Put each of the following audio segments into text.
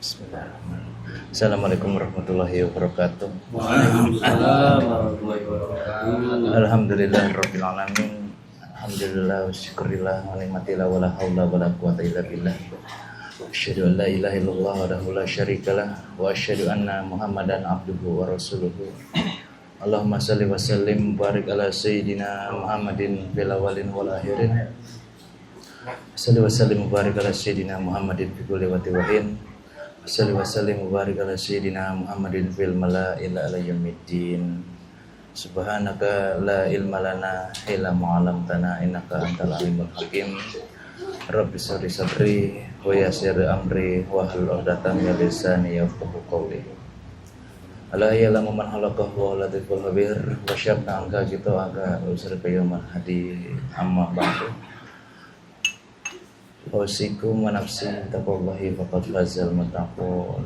Bismillahirrahmanirrahim. Assalamualaikum warahmatullahi wabarakatuh. Waalaikumsalam warahmatullahi wabarakatuh. Alhamdulillah rabbil alamin. Alhamdulillah wa syukurillah wa ni'matillah wa la haula wa la quwata illa billah. Asyhadu an la ilaha illallah wahdahu la syarikalah wa asyhadu anna Muhammadan abduhu wa rasuluhu. Allahumma shalli wa sallim barik ala sayyidina Muhammadin fil awwalin wal akhirin. Shalli wa sallim barik ala sayyidina Muhammadin fi kulli waqtin wa hin. Shalli wa sallim barik ala sayyidina Muhammadin fil mala'il ala yaumiddin. Subhanaka la ilma lana illa ma 'allamtana innaka antal alimul hakim. Rabbi shrah li sadri wa yassir amri wa hlul 'uqdatam min lisani yafqahu qawli. Ala ya'lamu man khalaqahu wa latiful khabir wa syabna angka gitu aga usir qayyamah hadi amma ba'du. Wasikum wa nafsi taqwallahi faqad fazal muttaqun.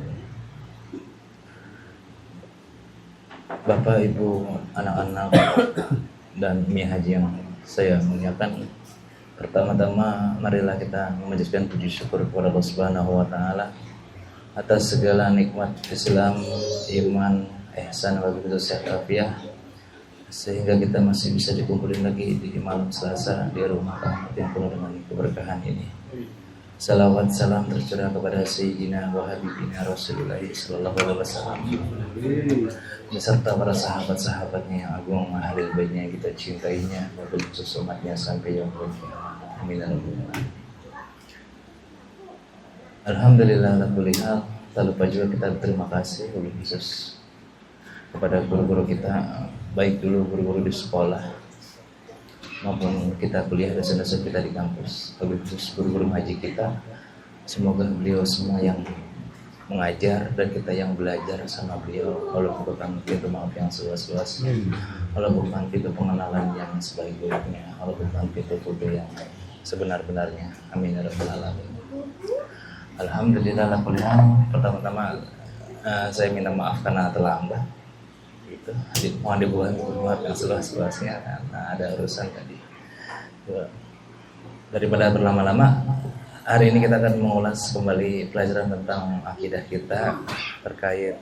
Bapak, Ibu, anak-anak dan Mia Haji yang saya muliakan, pertama-tama marilah kita memanjatkan puji syukur kepada Allah Subhanahu wa taala atas segala nikmat Islam, iman, ihsan wa bihi sehingga kita masih bisa dikumpulin lagi di malam Selasa di rumah rahmat yang penuh dengan keberkahan ini. Salawat salam tercurah kepada Sayyidina wa Habibina Rasulullah sallallahu alaihi wasallam beserta para sahabat-sahabatnya yang agung, ahli baitnya yang kita cintainya, maupun khusus umatnya sampai yaumul qiyamah. Amin ya rabbal alamin. Alhamdulillah ala kulli hal. Tak lupa juga kita terima kasih oleh khusus kepada guru-guru kita, baik dulu guru-guru di sekolah maupun kita kuliah dosen-dosen kita di kampus, lebih khusus guru-guru ngaji kita. Semoga beliau semua yang mengajar dan kita yang belajar sama beliau Allah bukakan pintu maaf yang seluas-luasnya, Allah bukakan pintu pengenalan yang sebaik-baiknya, Allah bukakan pintu yang sebenar-benarnya. Amin ya rabbal alamin. Alhamdulillah. Pertama-tama saya minta maaf karena terlambat. Itu mohon dibuat maaf yang seluas-luasnya karena ada urusan tadi. Daripada berlama-lama, hari ini kita akan mengulas kembali pelajaran tentang akidah kita terkait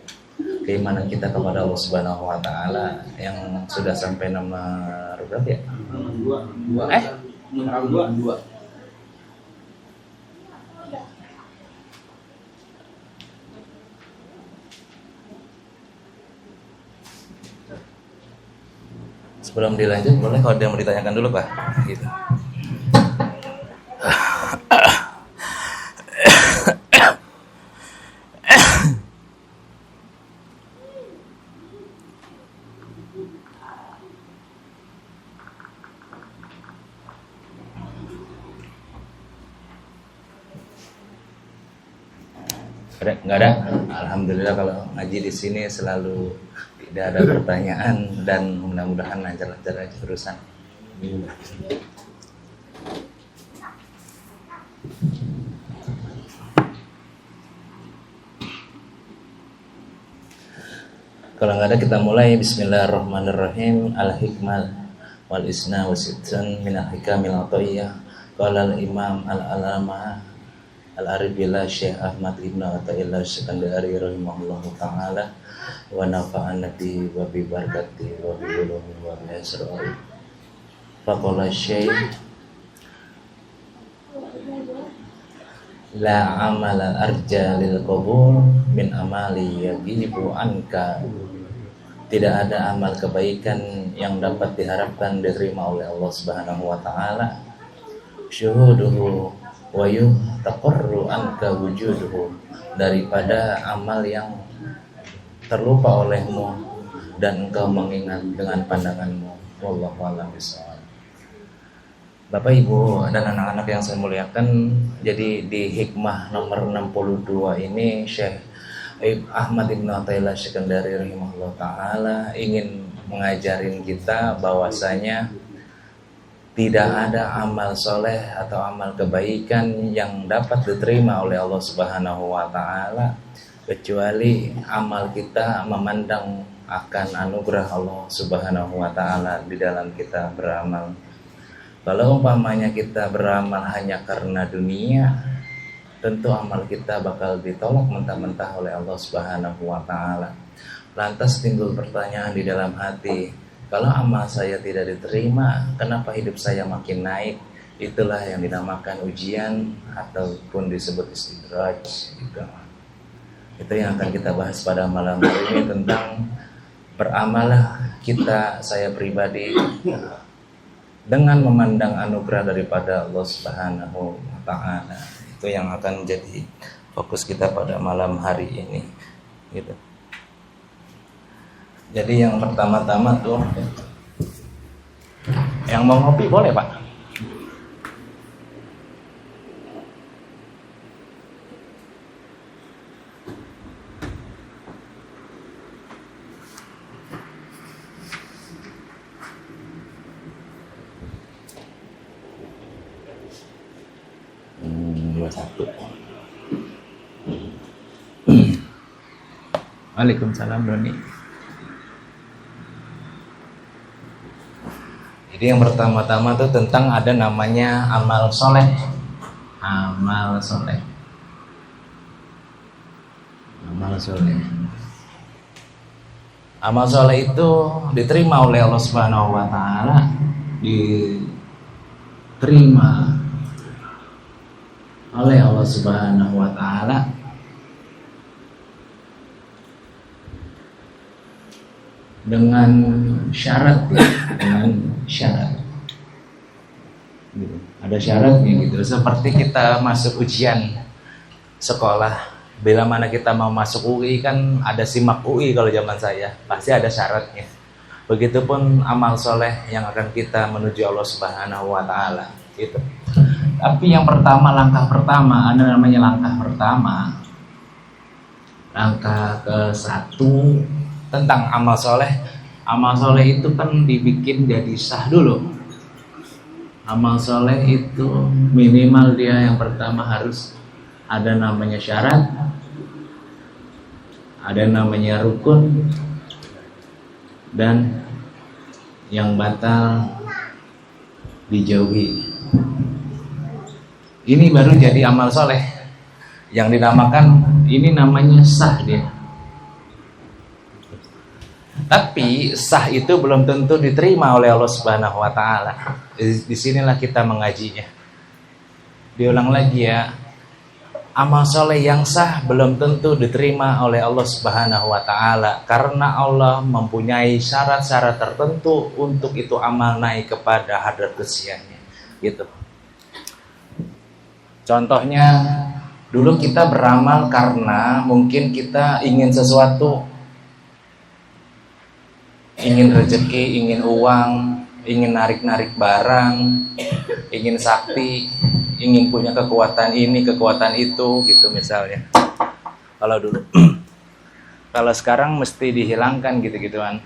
keimanan kita kepada Allah Subhanahu wa taala yang sudah sampai nomor berapa ya? Dua. Sebelum dilanjut, boleh kalau ada yang mau ditanyakan dulu, Pak? Gitu. Nggak ada? Alhamdulillah kalau ngaji di sini selalu tidak ada pertanyaan dan mudah-mudahan lancar-lancar aja urusan. Kalau nggak ada kita mulai. Bismillahirrahmanirrahim. Al-hikmah wal isna wa sittun min al-hikamil atiyah. Qala al-imam al-alama Al-Arifillah Syekh Ahmad Ibn Athaillah Sekandari rahimahullahu ta'ala wa nafa'ana bihi wa bi barakatihi wa bi ulumi wa bi asra'i. Faqala Syekh la amala arja lil qabul min amali yagibu anka. Tidak ada amal kebaikan yang dapat diharapkan diterima oleh Allah Subhanahu wa taala syuhuduhu wa yuhtaqarru anka wujuduhu, daripada amal yang terlupa olehmu dan engkau mengingat dengan pandanganmu. Wallahu a'lam bishawab. Bapak, Ibu, dan anak-anak yang saya muliakan, jadi di hikmah nomor 62 ini Syekh Ahmad Ibn Athaillah Sekandari rahimahullah ta'ala ingin mengajarin kita bahwasanya tidak ada amal soleh atau amal kebaikan yang dapat diterima oleh Allah Subhanahu wa ta'ala kecuali amal kita memandang akan anugerah Allah Subhanahu wa ta'ala di dalam kita beramal. Kalau umpamanya kita beramal hanya karena dunia, tentu amal kita bakal ditolak mentah-mentah oleh Allah Subhanahu wa taala. Lantas timbul pertanyaan di dalam hati, kalau amal saya tidak diterima, kenapa hidup saya makin naik? Itulah yang dinamakan ujian ataupun disebut istidraj gitu. Itu yang akan kita bahas pada malam hari ini, tentang beramalah kita, saya pribadi, dengan memandang anugerah daripada Allah Subhanahu wa taala. Itu yang akan menjadi fokus kita pada malam hari ini gitu. Jadi yang pertama-tama tuh, yang mau ngopi boleh Pak. Satu. Waalaikumsalam Doni. Jadi yang pertama-tama tuh tentang ada namanya amal soleh. Amal soleh. Amal soleh. Amal soleh itu diterima oleh Allah Subhanahu wa taala, diterima oleh Allah Subhanahu wa taala dengan syarat ya, dengan syarat. Gitu. Ada syaratnya gitu. Seperti kita masuk ujian sekolah, bila mana kita mau masuk UI kan ada simak UI kalau zaman saya, pasti ada syaratnya. Begitupun amal soleh yang akan kita menuju Allah Subhanahu wa taala gitu. Tapi yang pertama, langkah pertama, ada namanya langkah pertama, langkah ke-1 tentang amal soleh. Amal soleh itu kan dibikin jadi sah dulu. Amal soleh itu minimal dia yang pertama harus ada namanya syarat, ada namanya rukun, dan yang batal dijauhi. Ini baru jadi amal soleh yang dinamakan, ini namanya sah dia. Tapi sah itu belum tentu diterima oleh Allah Subhanahu wa taala. Disinilah kita mengajinya. Diulang lagi ya, amal soleh yang sah belum tentu diterima oleh Allah Subhanahu wa taala, karena Allah mempunyai syarat-syarat tertentu untuk itu amal naik kepada hadrat kesiannya gitu. Contohnya, dulu kita beramal karena mungkin kita ingin sesuatu, ingin rezeki, ingin uang, ingin narik-narik barang, ingin sakti, ingin punya kekuatan ini, kekuatan itu gitu misalnya. Kalau dulu. Kalau sekarang mesti dihilangkan gitu-gituan.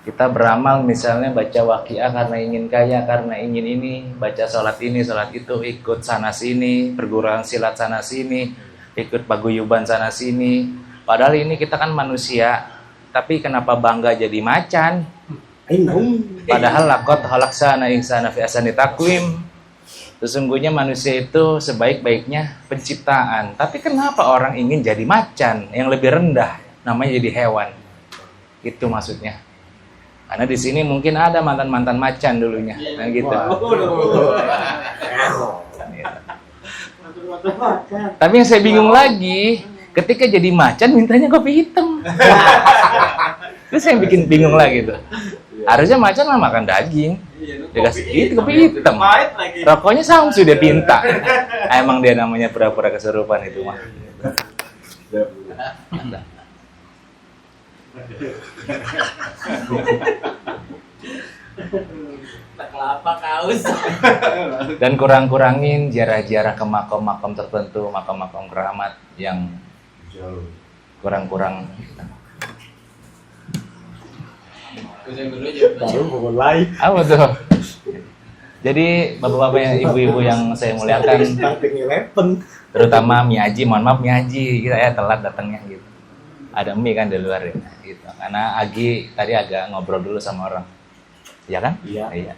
Kita beramal misalnya baca waqiah karena ingin kaya, karena ingin ini, baca sholat ini, sholat itu, ikut sana sini, perguruan silat sana sini, ikut paguyuban sana sini. Padahal ini kita kan manusia, tapi kenapa bangga jadi macan? Padahal laqad khalaqnal insana fi ahsani taqwim. Sesungguhnya manusia itu sebaik-baiknya penciptaan, tapi kenapa orang ingin jadi macan yang lebih rendah, namanya jadi hewan? Itu maksudnya. Karena di sini mungkin ada mantan-mantan macan dulunya, nah gitu. Tapi yang saya bingung lagi, ketika jadi macan mintanya kopi hitam. Itu saya bikin bingung lagi tuh. Harusnya macan mah makan daging, dikasih gitu kopi hitam. Rokoknya Samsu dia pinta. Emang dia namanya pura-pura kesurupan itu mah. kelapa kaus. Dan kurang-kurangin ziarah-ziarah ke makam-makam tertentu, makam-makam keramat yang kurang-kurang. Apa tuh? Jadi bapak-bapak yang ibu-ibu yang saya muliakan, terutama Miaji, mohon maaf Miaji, kita ya telat datangnya gitu. Ada mie kan di luar ya, gitu. Karena Agi tadi agak ngobrol dulu sama orang, ya kan? Iya.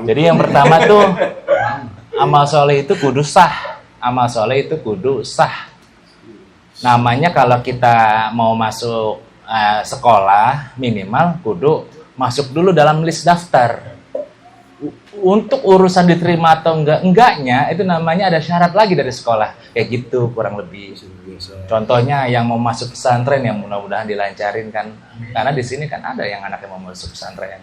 Jadi yang pertama tuh amal soleh itu kudu sah. amal soleh itu kudu sah. Namanya kalau kita mau masuk sekolah minimal kudu masuk dulu dalam list daftar. Untuk urusan diterima atau enggaknya itu namanya ada syarat lagi dari sekolah. Kayak gitu kurang lebih. Contohnya yang mau masuk pesantren yang mudah-mudahan dilancarin kan. Karena di sini kan ada yang anaknya mau masuk pesantren.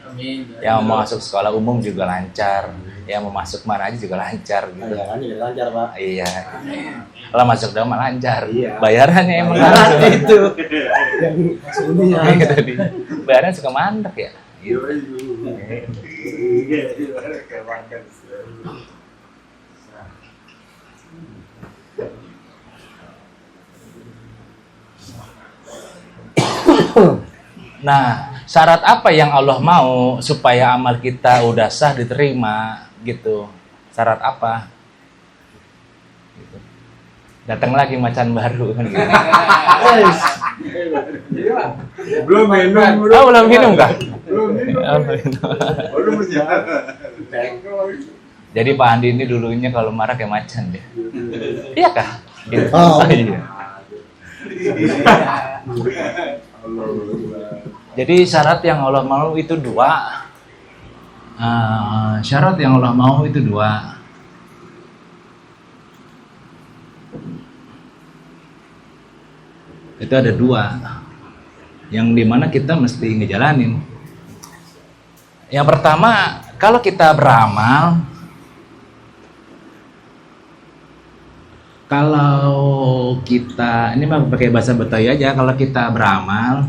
Yang mau masuk sekolah umum juga lancar. Yang mau masuk mana aja juga lancar gitu. Lancar, Pak. Iya. Kalau masuk dalam lancar. Iya. Bayarannya emang harus itu. Yang Tadi. Bayarannya suka mandek ya. Gitu. Nah, syarat apa yang Allah mau supaya amal kita udah sah diterima gitu? Syarat apa? Gitu. Datang lagi macan baru kan gitu. belum minum, Oh, belum minum kah? belum minum. Oh, belum minum. Belum berjalan. Jadi Pak Andi ini dulunya kalau marah kayak macan dia. Iya kah? Gitu. Oh. Iya. Jadi syarat yang Allah mau itu dua. Syarat yang Allah mau itu dua. Itu ada dua. Yang dimana kita mesti ngejalanin. Yang pertama, kalau kita beramal, kalau kita, ini mah pakai bahasa Betawi aja, kalau kita beramal,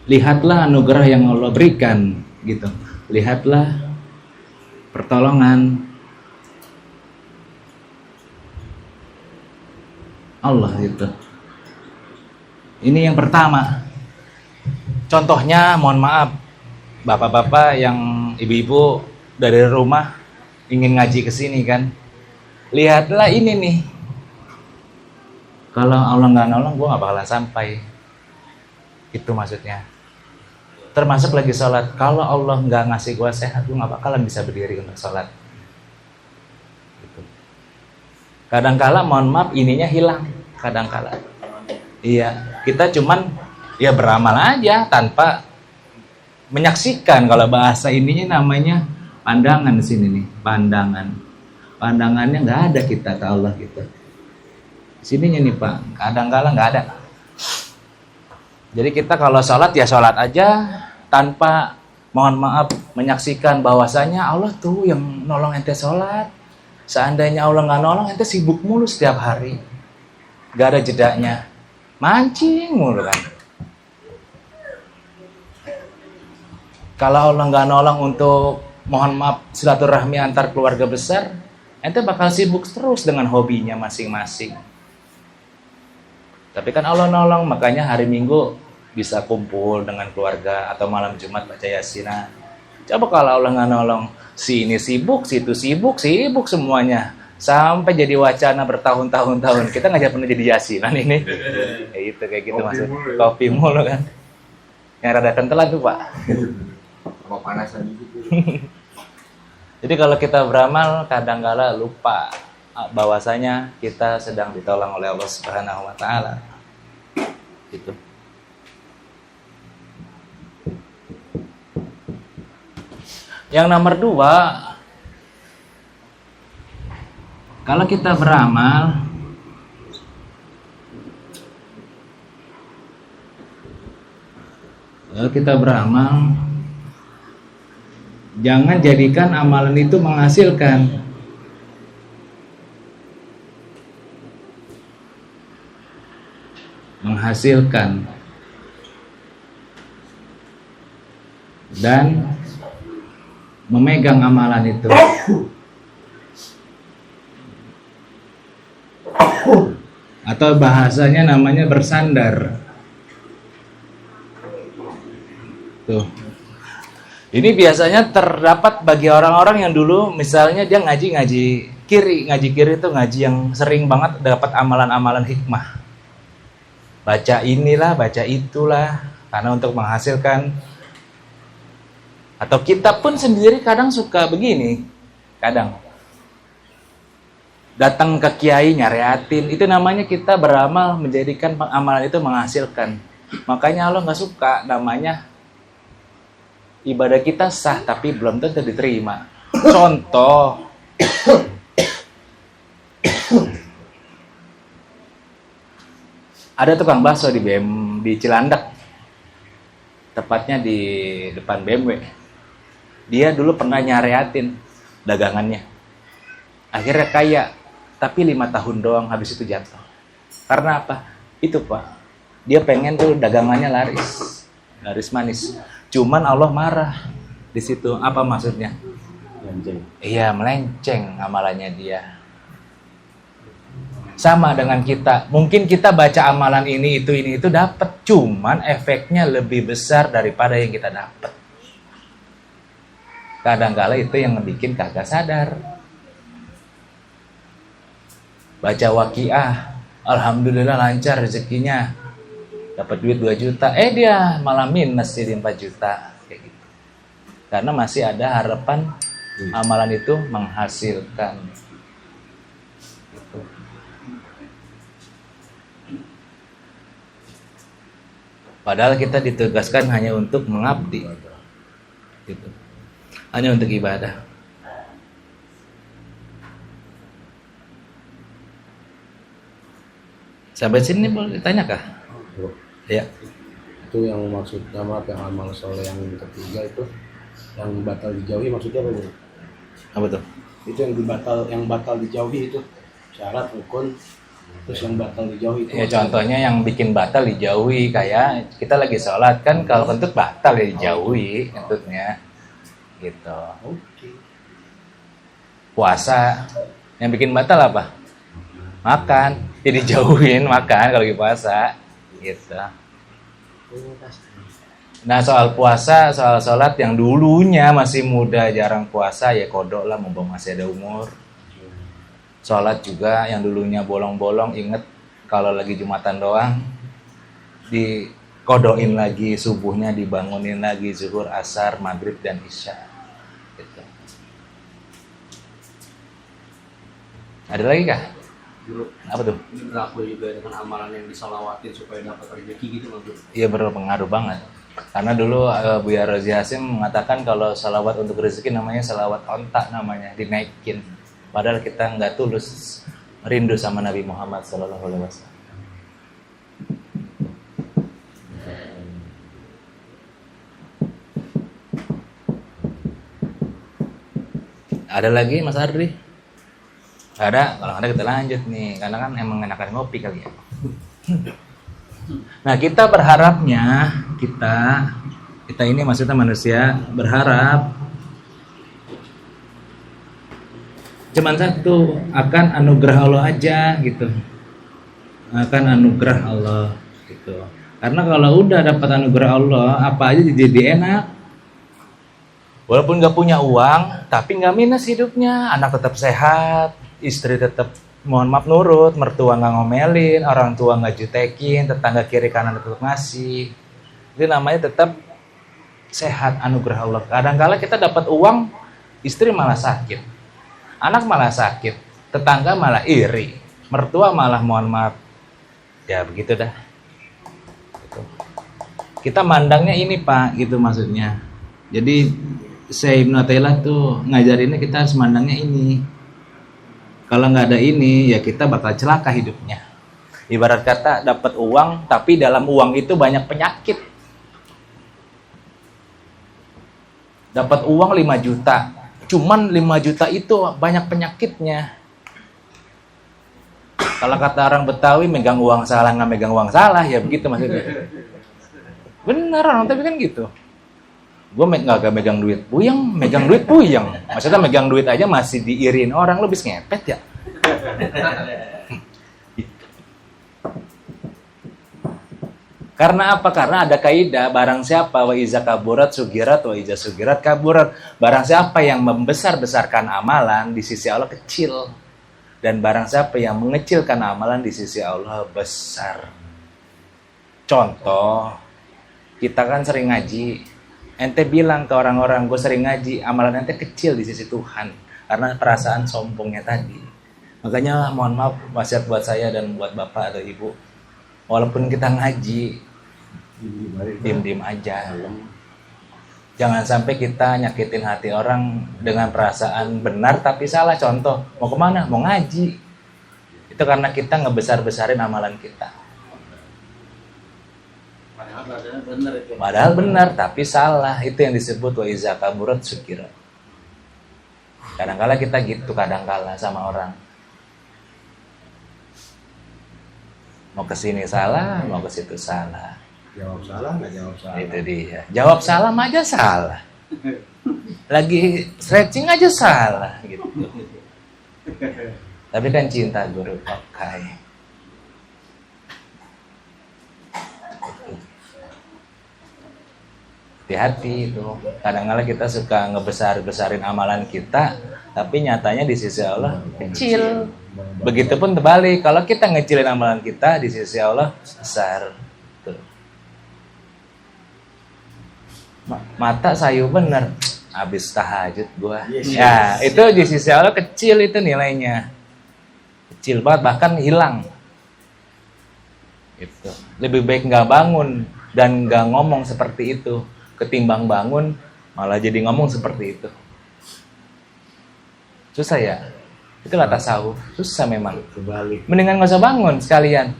lihatlah anugerah yang Allah berikan, gitu. Lihatlah pertolongan Allah gitu. Ini yang pertama. Contohnya, mohon maaf, bapak-bapak yang ibu-ibu dari rumah ingin ngaji ke sini kan. Lihatlah ini nih. Kalau Allah nggak nolong, gue nggak bakalan sampai. Itu maksudnya. Termasuk lagi sholat. Kalau Allah nggak ngasih gue sehat, gue nggak bakalan bisa berdiri untuk sholat. Gitu. Kadang-kala, mohon maaf, ininya hilang. Kadang-kala. Iya, kita cuman ya beramal aja tanpa menyaksikan. Kalau bahasa ininya namanya pandangan di sini nih, pandangan. Pandangannya nggak ada kita ke Allah gitu. Sininya nih Pak, kadang-kala nggak ada. Jadi kita kalau sholat ya sholat aja tanpa, mohon maaf, menyaksikan bahwasanya Allah tuh yang nolong ente sholat. Seandainya Allah nggak nolong, ente sibuk mulu setiap hari, nggak ada jedanya, mancing mulu kan. Kalau Allah nggak nolong untuk, mohon maaf, silaturahmi antar keluarga besar, ente bakal sibuk terus dengan hobinya masing-masing. Tapi kan Allah nolong, makanya hari Minggu bisa kumpul dengan keluarga atau malam Jumat baca Yasin. Coba kalau Allah nggak nolong, si ini sibuk, si itu sibuk semuanya. Sampai jadi wacana bertahun-tahun. Kita nggak pernah jadi Yasinan ini. Ya itu kayak gitu maksudnya. Kopi mulu kan. Yang rada kentelan tuh Pak. Sama panasan gitu. Jadi kalau kita beramal kadang-kala lupa bahwasanya kita sedang ditolong oleh Allah Subhanahu wa taala. Gitu. Yang nomor dua, kalau kita beramal jangan jadikan amalan itu menghasilkan. Dan memegang amalan itu. Atau bahasanya namanya bersandar. Tuh. Ini biasanya terdapat bagi orang-orang yang dulu misalnya dia ngaji kiri. Ngaji kiri itu ngaji yang sering banget dapat amalan-amalan hikmah. Baca inilah, baca itulah, karena untuk menghasilkan. Atau kita pun sendiri kadang suka begini. Kadang datang ke kiai nyareatin, itu namanya kita beramal menjadikan amalan itu menghasilkan. Makanya Allah nggak suka namanya ibadah kita sah tapi belum tentu diterima. Contoh, ada tukang bakso di Cilandak, tepatnya di depan BMW. Dia dulu pernah nyareatin dagangannya, akhirnya kaya, tapi 5 tahun doang, habis itu jatuh. Karena apa? Itu Pak, dia pengen tuh dagangannya laris manis. Cuman Allah marah di situ. Apa maksudnya? Melenceng. Iya, melenceng amalannya dia. Sama dengan kita. Mungkin kita baca amalan ini itu dapat, cuman efeknya lebih besar daripada yang kita dapat. Kadang-kala itu yang bikin kagak sadar. Baca waqiah, alhamdulillah lancar rezekinya, dapat duit 2 juta, dia malah minus jadi 4 juta kayak gitu. Karena masih ada harapan amalan itu menghasilkan. Gitu. Padahal kita ditugaskan hanya untuk mengabdi, gitu. Hanya untuk ibadah. Sampai sini boleh ditanya kah? Ya. Itu yang maksud nama yang amal soleh yang ketiga itu yang batal dijauhi, maksudnya apa, Bro? Apa tuh? Itu yang batal dijauhi itu syarat rukun, terus yang batal dijauhi itu. Ya contohnya yang bikin batal dijauhi, kayak kita lagi sholat kan, kalau kentut batal ya dijauhi kentutnya, gitu. Oke. Puasa yang bikin batal apa? Makan, jadi jauhin makan kalau lagi puasa, gitu. Nah soal puasa, soal sholat yang dulunya masih muda jarang puasa, ya kodok lah mumpung masih ada umur. Sholat juga yang dulunya bolong-bolong, inget kalau lagi Jumatan doang dikodokin lagi, subuhnya dibangunin lagi, zuhur, asar, maghrib, dan isya, gitu. Ada lagi kah? Bro, Apa tuh? ini berlaku juga dengan amalan yang disolawatin supaya dapat rezeki gitu loh, Bro. Iya berpengaruh banget. Karena dulu Buya Rozi Hasim mengatakan kalau salawat untuk rezeki namanya salawat ontak, namanya dinaikin. Padahal kita nggak tulus rindu sama Nabi Muhammad SAW. Ada lagi Mas Ardi? Ada, kalau ada kita lanjut nih, karena kan emang enakan ngopi kali ya. Nah kita berharapnya, kita ini maksudnya manusia berharap cuman satu, akan anugerah Allah aja gitu, akan anugerah Allah gitu. Karena kalau udah dapat anugerah Allah, apa aja jadi enak. Walaupun nggak punya uang, tapi nggak minus hidupnya, anak tetap sehat, istri tetap mohon maaf nurut, mertua nggak ngomelin, orang tua nggak jutekin, tetangga kiri kanan tetap ngasih. Itu namanya tetap sehat, anugerah Allah. Kadang-kala kita dapat uang, istri malah sakit, anak malah sakit, tetangga malah iri, mertua malah mohon maaf. Ya begitu dah. Gitu. Kita mandangnya ini Pak, gitu maksudnya. Jadi Syekh Ibnu Athaillah tuh ngajarinnya kita harus mandangnya ini. Kalau nggak ada ini, ya kita bakal celaka hidupnya. Ibarat kata dapat uang, tapi dalam uang itu banyak penyakit. Dapat uang 5 juta, cuman 5 juta itu banyak penyakitnya. Kalau kata orang Betawi, megang uang salah nggak megang uang salah, ya begitu maksudnya. Bener, orang tapi kan gitu. Gue nggak megang duit puyeng, megang duit puyeng. Maksudnya megang duit aja masih diirin orang, lu bis ngepet ya. Karena apa? Karena ada kaidah, barang siapa wa iza kaburat sugirat wa iza sugirat kaburat. Barang siapa yang membesar-besarkan amalan di sisi Allah kecil, dan barang siapa yang mengecilkan amalan di sisi Allah besar. Contoh, kita kan sering ngaji. Ente bilang ke orang-orang, gue sering ngaji, amalan ente kecil di sisi Tuhan. karena perasaan sombongnya tadi. Makanya mohon maaf wasiat buat saya dan buat bapak atau ibu, walaupun kita ngaji diem-diem aja, jangan sampai kita nyakitin hati orang dengan perasaan benar tapi salah. Contoh, mau kemana? Mau ngaji. Itu karena kita ngebesar-besarin amalan kita. Padahal benar tapi salah. Itu yang disebut wa iza kaburat sukira. Kadang-kala kita gitu, kadang-kala sama orang. Mau ke sini salah, mau ke situ salah. Jawab salah, nggak jawab salah. Itu dia. Jawab salah aja salah. Lagi stretching aja salah gitu. Tapi kan cinta guru pakai. Hati-hati itu. Kadang-kala kita suka ngebesar-besarin amalan kita, tapi nyatanya di sisi Allah kecil. Begitupun terbalik, kalau kita ngecilin amalan kita, di sisi Allah besar. Tuh. Mata sayu bener, habis tahajud gua. Ya, itu di sisi Allah kecil itu nilainya. Kecil banget, bahkan hilang. Itu. Lebih baik nggak bangun dan nggak ngomong seperti itu, ketimbang bangun malah jadi ngomong seperti itu. Susah ya? Itulah tasawuf. Susah memang. Kebalik. Mendingan nggak usah bangun sekalian.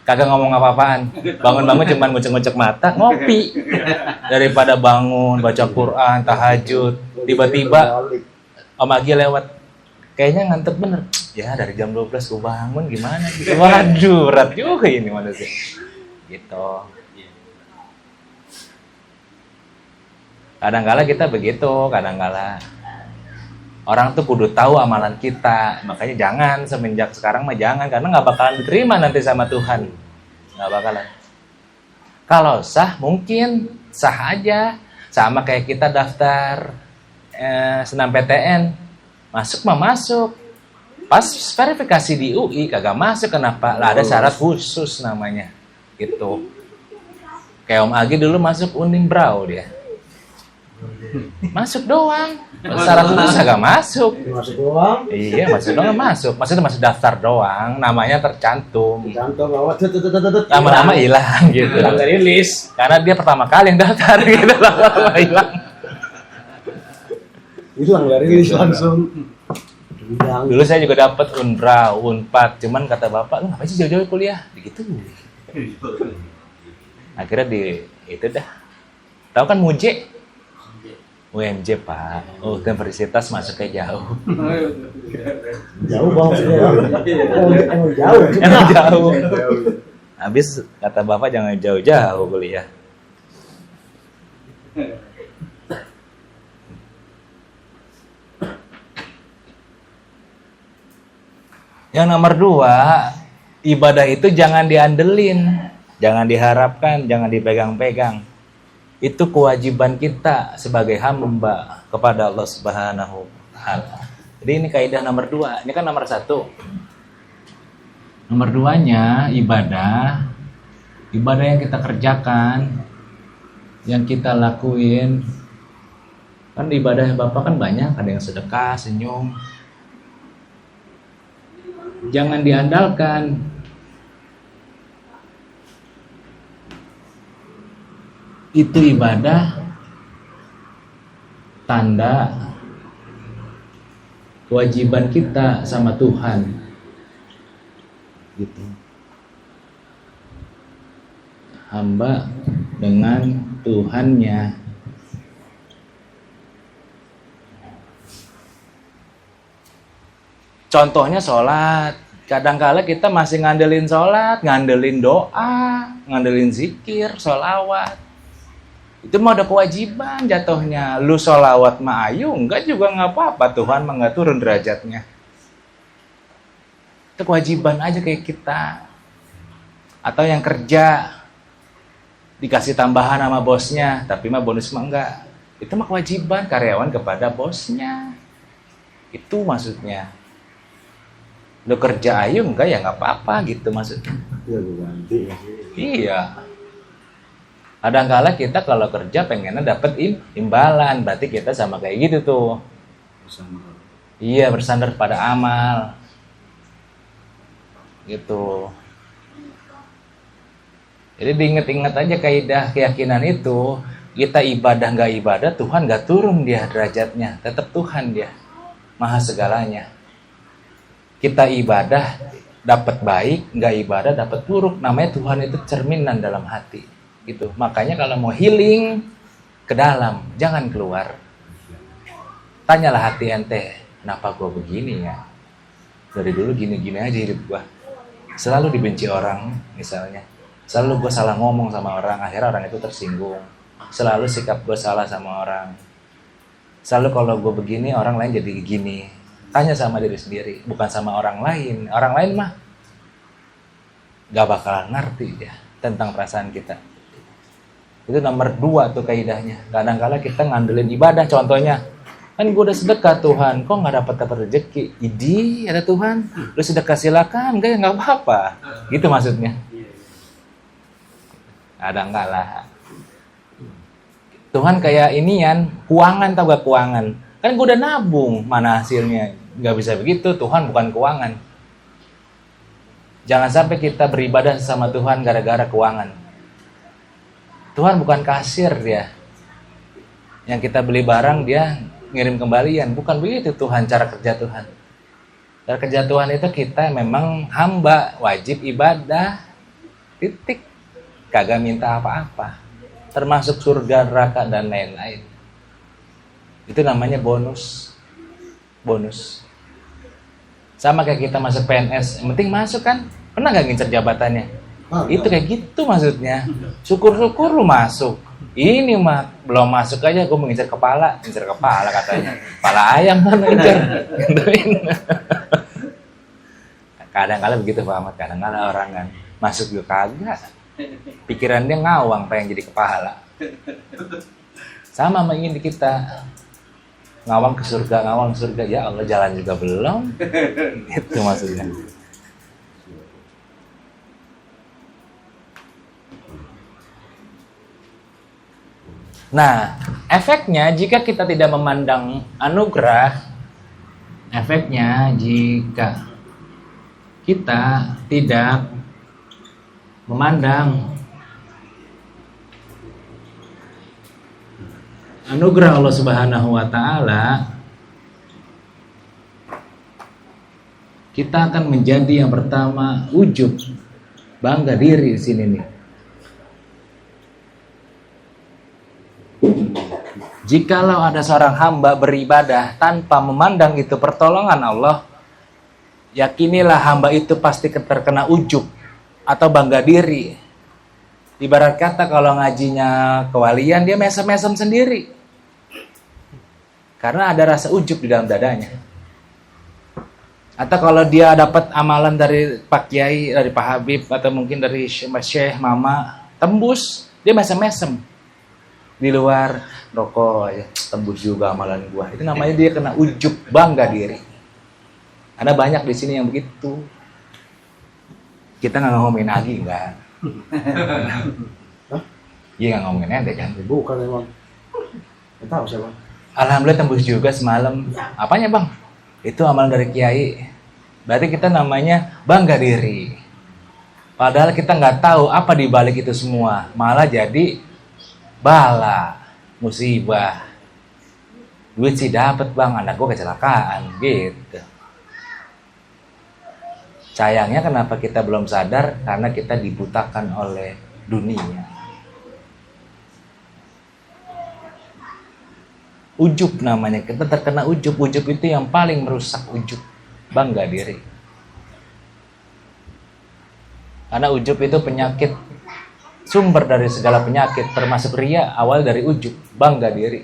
Kagak ngomong apa-apaan. Bangun-bangun cuman ngucek-ngucek mata, ngopi. Daripada bangun, baca Quran, tahajud. Tiba-tiba Om Agi lewat. Kayaknya ngantuk bener. Ya dari jam 12 gue bangun gimana gitu. Waduh, berat juga ini manusia. Gitu. Kadang-kala kita begitu, kadang-kala orang tuh kudu tahu amalan kita. Makanya jangan, semenjak sekarang mah jangan, karena nggak bakalan diterima nanti sama Tuhan. Nggak bakalan. Kalau sah mungkin sah aja, sama kayak kita daftar senam PTN, masuk mah masuk. Pas verifikasi di UI kagak masuk, kenapa? Lah ada syarat khusus namanya, gitu. Kayak Om Agi dulu masuk Unimbrau dia. Masuk doang, syarat khusus agak masuk. Masuk doang. Iya, masuk doang masuk. Maksudnya masih daftar doang, namanya tercantum. Cantum bahwa Lama-lama hilang gitu. Hilang dari list. Karena dia pertama kali yang daftar gitu, lama-lama hilang. Hilang dari list langsung. Hilang. Dulu saya juga dapat Unbrau, Unpad, cuman kata bapak, lu ngapain sih jauh-jauh kuliah? Begitu. Akhirnya itu dah. Tahu kan Muje? UMJ Pak, universitas masuknya jauh. Jauh banget ya. Emang jauh. Emang jauh. Habis kata bapak jangan jauh-jauh kuliah. Yang nomor 2, ibadah itu jangan diandelin, jangan diharapkan, jangan dipegang-pegang. Itu kewajiban kita sebagai hamba kepada Allah Subhanahu wa Ta'ala. Jadi ini kaidah nomor 2. Ini kan nomor 1. Nomor 2-nya ibadah yang kita kerjakan, yang kita lakuin. Kan ibadah Bapak kan banyak, ada yang sedekah, senyum. Jangan diandalkan. Itu ibadah tanda kewajiban kita sama Tuhan. Gitu. Hamba dengan Tuhannya. Contohnya sholat. Kadang-kala kita masih ngandelin sholat, ngandelin doa, ngandelin zikir, sholawat. Itu mah ada kewajiban jatuhnya. Lu sholawat mah ayu, enggak juga nggak apa-apa. Tuhan mah nggak turun derajatnya. Itu kewajiban aja kayak kita. Atau yang kerja dikasih tambahan sama bosnya, tapi mah bonus mah enggak. Itu mah kewajiban karyawan kepada bosnya. Itu maksudnya. Lu kerja ayu enggak ya nggak apa-apa gitu maksudnya. Ya ganti. Iya. Kadang-kala kita kalau kerja pengennya dapat imbalan, berarti kita sama kayak gitu tuh. Sama. Iya, bersandar pada amal. Gitu. Jadi diingat-ingat aja kaidah keyakinan itu. Kita ibadah nggak ibadah, Tuhan nggak turun dia derajatnya. Tetap Tuhan dia. Maha segalanya. Kita ibadah dapat baik, nggak ibadah dapat buruk. Namanya Tuhan itu cerminan dalam hati. Gitu. Makanya kalau mau healing, ke dalam, jangan keluar. Tanyalah hati ente, kenapa gue begini ya? Dari dulu gini-gini aja hidup gue. Selalu dibenci orang, misalnya. Selalu gue salah ngomong sama orang, akhirnya orang itu tersinggung. Selalu sikap gue salah sama orang. Selalu kalau gue begini, orang lain jadi gini. Tanya sama diri sendiri, bukan sama orang lain. Orang lain mah gak bakalan ngerti ya tentang perasaan kita. Itu nomor 2 tuh kaidahnya. Kadang-kala kita ngandelin ibadah, contohnya kan gue udah sedekah Tuhan, kok nggak dapat rezeki? Idi, ada Tuhan, lu sedekah silakan, enggak ya nggak apa-apa. Gitu maksudnya. Kadang-kala Tuhan kayak inian, keuangan, tau gak keuangan? Kan gue udah nabung, mana hasilnya? Nggak bisa begitu, Tuhan bukan keuangan. Jangan sampai kita beribadah sama Tuhan gara-gara keuangan. Tuhan bukan kasir dia. Yang kita beli barang dia ngirim kembalian. Bukan begitu Tuhan, cara kerja Tuhan. Cara kerja Tuhan itu kita memang hamba, wajib ibadah. Titik. Kagak minta apa-apa. Termasuk surga, neraka, dan lain-lain. Itu namanya bonus. Bonus. Sama kayak kita masuk PNS. Yang penting masuk kan. Pernah gak ngincer jabatannya? Itu kayak gitu maksudnya. Syukur-syukur lu masuk. Ini mah belum masuk aja gue mengincar kepala. Incar kepala katanya. Kepala ayam kan incar. Kadang-kadang begitu Pak Ahmad. Kadang-kadang orang kan masuk juga kagak. Pikiran dia ngawang pengen jadi kepala. Sama ingin kita. Ngawang ke surga, ngawang ke surga. Ya Allah, jalan juga belum. Itu maksudnya. Nah, efeknya jika kita tidak memandang anugerah, efeknya jika kita tidak memandang anugerah Allah Subhanahu wa taala, kita akan menjadi yang pertama ujub, bangga diri di sini nih. Jikalau ada seorang hamba beribadah tanpa memandang itu pertolongan Allah, yakinilah hamba itu pasti terkena ujub atau bangga diri. Ibarat kata kalau ngajinya kewalian, dia mesem-mesem sendiri. Karena ada rasa ujub di dalam dadanya. Atau kalau dia dapat amalan dari Pak Kiai, dari Pak Habib, atau mungkin dari Syekh, Mama, tembus, dia mesem-mesem. Di luar rokok ya, tembus juga amalan gua. Itu namanya dia kena ujub, bangga diri. Ada banyak di sini yang begitu. Kita nggak ngomongin lagi nggak? Iya nggak ngomongin ente kan? Bukan emang. Nggak tahu siapa. Alhamdulillah tembus juga semalam. Apanya bang? Itu amalan dari Kiai. Berarti kita namanya bangga diri. Padahal kita nggak tahu apa di balik itu semua. Malah jadi bala, musibah. Duit sih dapat bang, anak gue kecelakaan, gitu. Sayangnya kenapa kita belum sadar? Karena kita dibutakan oleh dunia. Ujub namanya, kita terkena ujub. Ujub itu yang paling merusak ujub, bangga diri. Karena ujub itu penyakit, sumber dari segala penyakit, termasuk ria, awal dari ujub, bangga diri.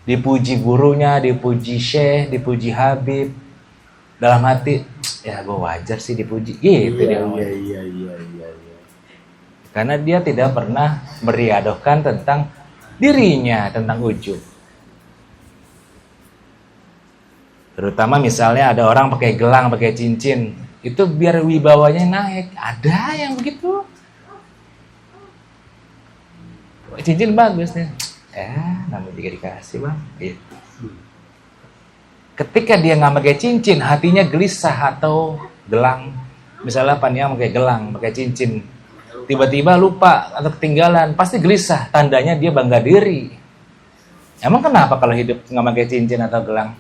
Dipuji gurunya, dipuji syekh, dipuji habib, dalam hati, ya gue wajar sih dipuji, gitu dia. Iya. Karena dia tidak pernah meriadohkan tentang dirinya, tentang ujub. Terutama misalnya ada orang pakai gelang, pakai cincin, itu biar wibawanya naik. Ada yang begitu. Cincin bagus nih. Namanya juga dikasih bang. Gitu. ketika dia nggak pakai cincin, hatinya gelisah atau gelang. Misalnya Pania pakai gelang, pakai cincin, tiba-tiba lupa atau ketinggalan, pasti gelisah. Tandanya dia bangga diri. Emang kenapa kalau hidup nggak pakai cincin atau gelang?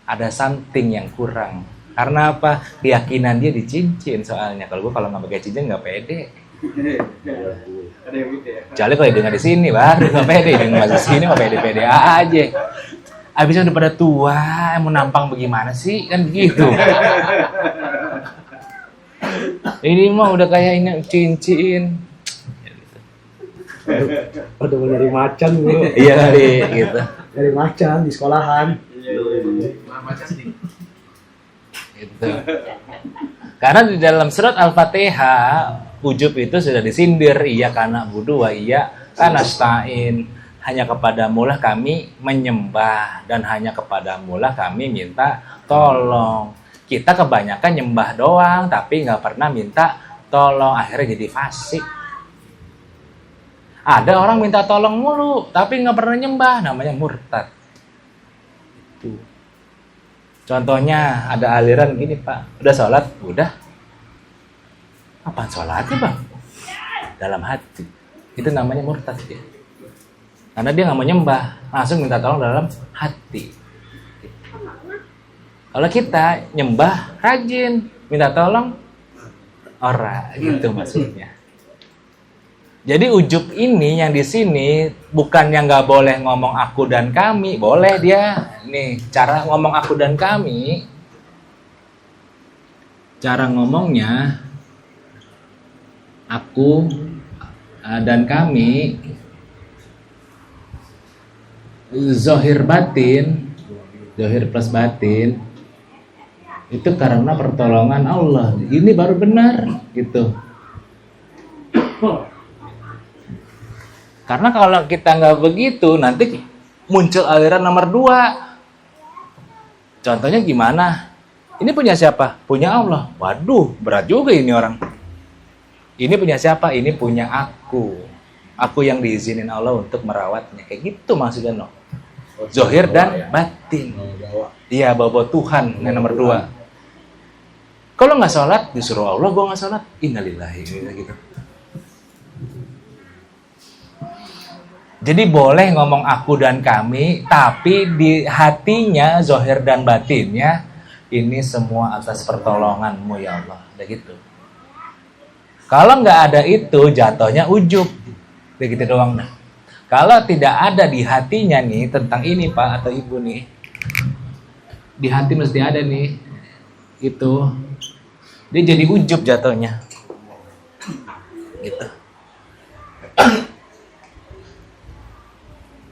Ada something yang kurang. Karena apa? Keyakinan dia di cincin soalnya. Kalau nggak pakai cincin nggak pede. Ada yang gitu ya. Kecuali kalau dengar di sini baru nggak pede, dengar di sini mah pede-pede aja. Abisnya udah pada tua, mau nampang bagaimana sih? Kan begitu. Ini mah udah kayak ini cincin. Udah mau nyari macan bro. Iya kali gitu. Nyari macan di sekolahan. Gitu. Karena di dalam surat Al-Fatihah ujub itu sudah disindir, iya karena budu wa iya karena stain, hanya kepadamu lah kami menyembah dan hanya kepadamu lah kami minta tolong. Kita kebanyakan nyembah doang tapi nggak pernah minta tolong, akhirnya jadi fasik. Ada orang minta tolong mulu tapi nggak pernah nyembah, namanya murtad. Itu. Contohnya ada aliran gini Pak, udah sholat, udah. Apaan sholatnya Bang? Dalam hati. Itu namanya murtad ya. Karena dia nggak mau nyembah, langsung minta tolong dalam hati. Kalau kita nyembah rajin, minta tolong ora, gitu maksudnya. Jadi ujub ini yang di sini bukan yang nggak boleh ngomong aku dan kami, boleh dia. Nih cara ngomong aku dan kami, cara ngomongnya aku dan kami, zohir batin, zohir plus batin, itu karena pertolongan Allah. Ini baru benar gitu. Karena kalau kita nggak begitu, nanti muncul aliran nomor 2. Contohnya gimana? Ini punya siapa? Punya Allah. Waduh, berat juga ini orang. Ini punya siapa? Ini punya aku. Aku yang diizinin Allah untuk merawatnya. Kayak gitu maksudnya, no. Zohir dan batin. Iya, bawa Tuhan yang nomor 2. Kalau nggak sholat, disuruh Allah, gue nggak sholat. Innalillahi, gitu. Jadi boleh ngomong aku dan kami, tapi di hatinya, zohir dan batinnya, ini semua atas pertolonganmu ya Allah. Udah gitu. Kalau nggak ada itu, jatuhnya ujub. Udah gitu doang. Nah. Kalau tidak ada di hatinya nih, tentang ini Pak atau Ibu nih, di hati mesti ada nih, itu. Dia jadi ujub jatuhnya. Gitu.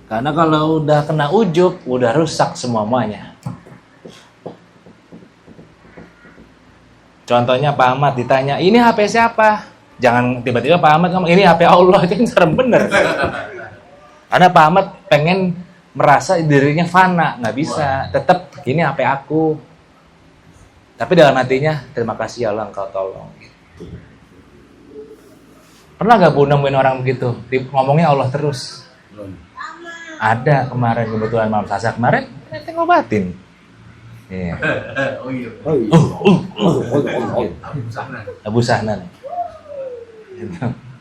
Karena kalau udah kena ujub, udah rusak semuanya. Contohnya Pak Ahmad ditanya, ini HP siapa? Jangan tiba-tiba Pak Ahmad ngomong, ini HP Allah. Itu serem bener. Karena Pak Ahmad pengen merasa dirinya fana. Nggak bisa. Tetap, ini HP aku. Tapi dalam hatinya, terima kasih ya Allah engkau tolong. Gitu. Pernah gak Bu nemuin orang begitu? Ngomongnya Allah terus. Ada kemarin kebetulan malam Selasa kemarin, kita ngobatin. Iya. Oh iya. Abu Sahnan.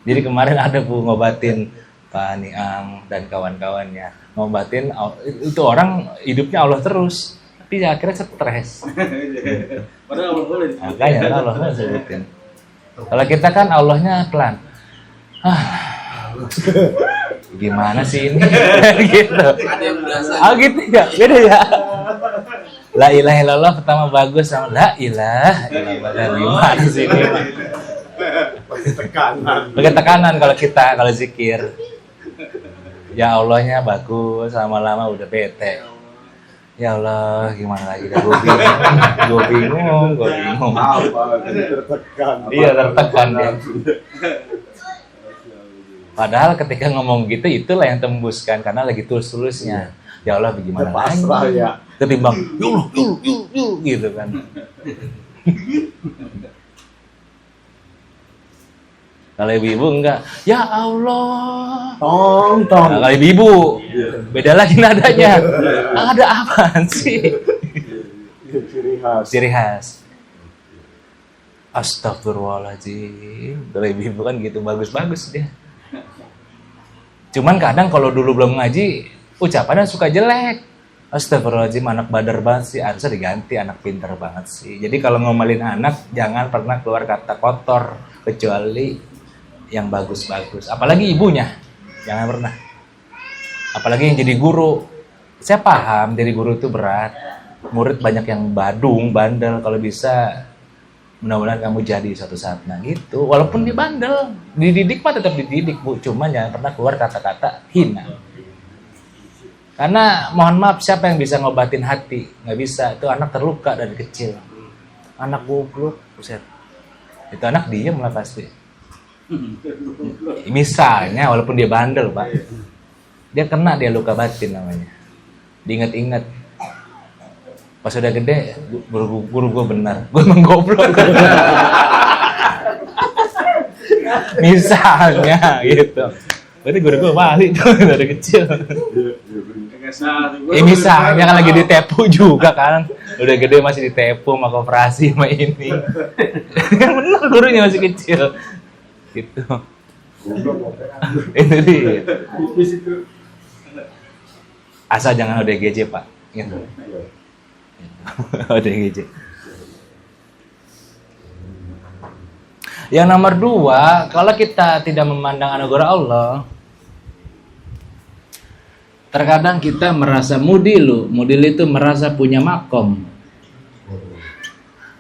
Jadi kemarin ada Bu ngobatin Pak Niam dan kawan-kawannya. Ngobatin itu orang hidupnya Allah terus, tapi akhirnya stres. Padahal Allah boleh. Makanya Allah nggak sebutin. Kalau kita kan Allahnya pelan. Gimana sih ini? Gitu. Ada yang berasa. Oh gitu ya, beda ya. La ilaha illallah pertama bagus sama la ilaha illallah. Gimana sih ini? Pakai tekanan kalau kita kalau zikir. Ya Allahnya bagus, lama-lama udah bete. Ya Allah, gimana lagi? Gue bingung. Tertekan. Iya tertekan dia. Padahal ketika ngomong gitu itulah yang tembuskan karena lagi tulus-tulusnya. Ya Allah bagaimana lagi? Ya. Ketimbang yul gitu kan. Kalau ibu-ibu enggak. Ya Allah. Tong. Nah, kalau ibu-ibu beda lagi nadanya. Ada apaan sih? Ciri khas. Astagfirullahaladzim. Kalau ibu-ibu kan gitu bagus-bagus dia. Cuman kadang kalau dulu belum ngaji, ucapannya suka jelek. Astagfirullahaladzim, anak badar banget sih. Harusnya diganti, anak pintar banget sih. Jadi kalau ngomelin anak, jangan pernah keluar kata kotor. Kecuali yang bagus-bagus. Apalagi ibunya. Jangan pernah. Apalagi yang jadi guru. Saya paham jadi guru itu berat. Murid banyak yang badung, bandel. Kalau bisa, mudah-mudahan kamu jadi suatu saat. Nah gitu. Walaupun dia bandel. Dididik mah tetap dididik, Bu. Cuman jangan pernah keluar kata-kata hina. Karena mohon maaf, siapa yang bisa ngobatin hati? Nggak bisa, itu anak terluka dari kecil. Anak goblok, buset. Itu anak diem lah pasti. Misalnya, walaupun dia bandel, Pak. Dia kena, dia luka batin namanya. Diingat-ingat. Pas udah gede, guru gue benar. Gue emang goblok. Misalnya, gitu. Berarti guru gue wali tuh dari kecil. Misalnya kan lagi ditepu juga kan. Udah gede masih ditepu sama koperasi sama ini. Kan bener gurunya masih kecil. Gitu. Itu dia. Asal jangan ODGJ, Pak. Gitu. ODGJ. Yang nomor 2, kalau kita tidak memandang anugerah Allah, terkadang kita merasa mudil itu merasa punya makom.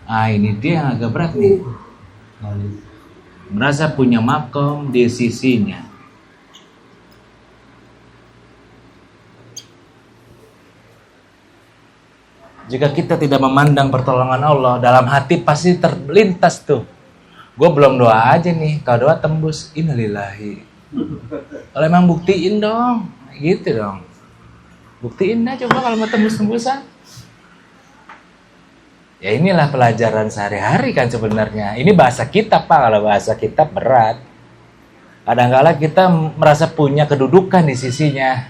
Ini dia yang agak berat nih. Merasa punya makom di sisinya. Jika kita tidak memandang pertolongan Allah, dalam hati pasti terlintas tuh. Gue belum doa aja nih, kalau doa tembus, innalillahi. Kalau emang buktiin dong, gitu dong. Buktiin dah coba kalau mau tembus-tembusan. Ya inilah pelajaran sehari-hari kan sebenarnya. Ini bahasa kitab, Pak. Kalau bahasa kitab berat. Kadang-kala kita merasa punya kedudukan di sisinya.